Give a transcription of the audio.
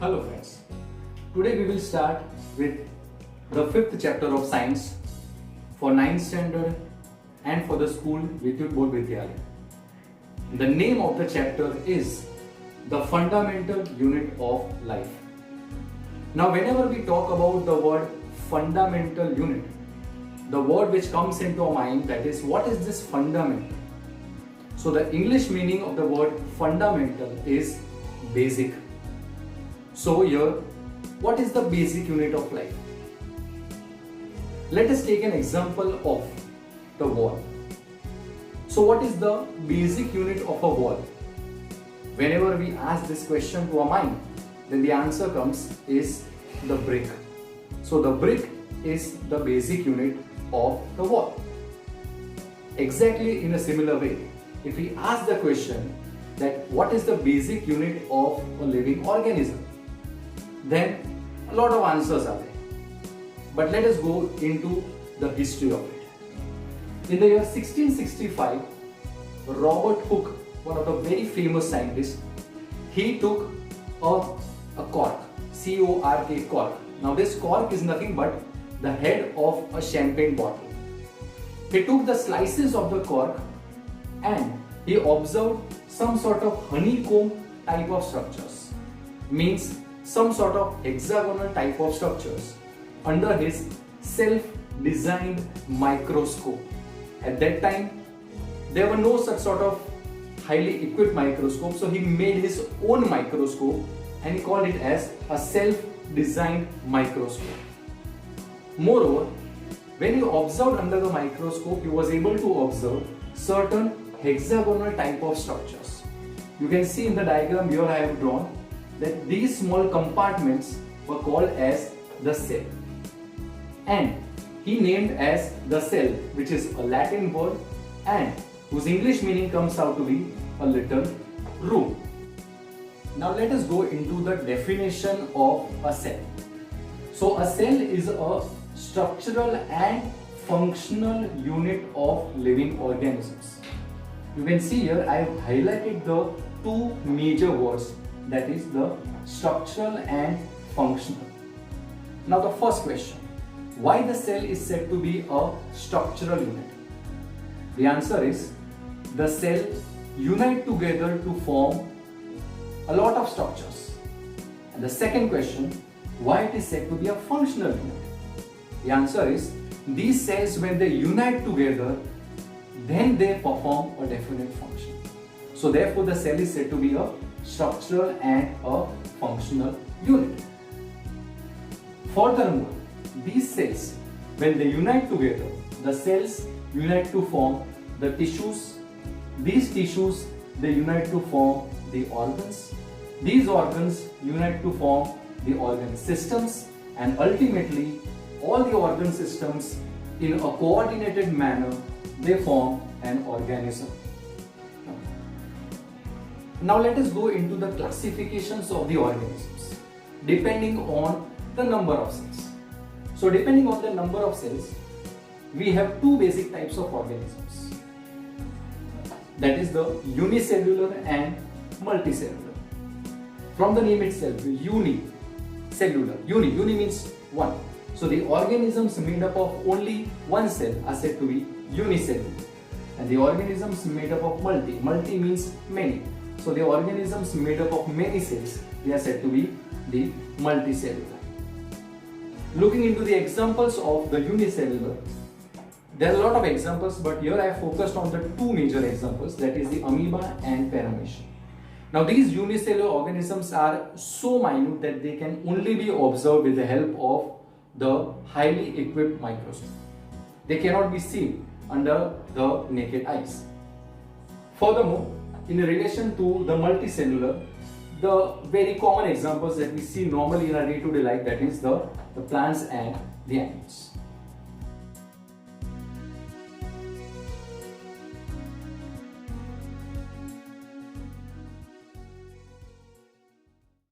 Hello friends, today we will start with the 5th chapter of science for 9th standard and for the school Vidyut Board Vidyalaya. The name of the chapter is the fundamental unit of life. Now whenever we talk about the word fundamental unit, the word which comes into our mind, that is, what is this fundamental? So the English meaning of the word fundamental is basic. So here, what is the basic unit of life? Let us take an example of the wall. So what is the basic unit of a wall? Whenever we ask this question to our mind, then the answer comes is the brick. So the brick is the basic unit of the wall. Exactly in a similar way, if we ask the question that what is the basic unit of a living organism, then a lot of answers are there. But let us go into the history of it. In the year 1665, Robert Hooke, one of the very famous scientists, he took a cork, C-O-R-K, cork. Now this cork is nothing but the head of a champagne bottle. He took the slices of the cork and he observed some sort of honeycomb type of structures, means some sort of hexagonal type of structures under his self-designed microscope. At that time, there were no such sort of highly equipped microscope, so he made his own microscope and he called it as a self-designed microscope. Moreover, when he observed under the microscope, he was able to observe certain hexagonal type of structures. You can see in the diagram here I have drawn that these small compartments were called as the cell, and he named as the cell, which is a Latin word and whose English meaning comes out to be a little room. Now let us go into the definition of a cell. So a cell is a structural and functional unit of living organisms. You can see here I have highlighted the two major words, that is the structural and functional. Now the first question, why the cell is said to be a structural unit? The answer is the cell unite together to form a lot of structures. And the second question, why it is said to be a functional unit? The answer is these cells, when they unite together, then they perform a definite function. So therefore the cell is said to be a structural and a functional unit. Furthermore, these cells, when they unite together, the cells unite to form the tissues. These tissues, they unite to form the organs. These organs unite to form the organ systems, and ultimately all the organ systems in a coordinated manner, they form an organism. Now let us go into the classifications of the organisms depending on the number of cells. So depending on the number of cells, we have two basic types of organisms, that is the unicellular and multicellular. From the name itself, unicellular, uni means one. So the organisms made up of only one cell are said to be unicellular, and the organisms made up of multi means many. So the organisms made up of many cells, they are said to be the multicellular. Looking into the examples of the unicellular, there are a lot of examples, but here I have focused on the two major examples, that is the amoeba and paramecium. Now these unicellular organisms are so minute that they can only be observed with the help of the highly equipped microscope. They cannot be seen under the naked eyes. Furthermore, in relation to the multicellular, the very common examples that we see normally in our day-to-day life, that is the plants and the animals.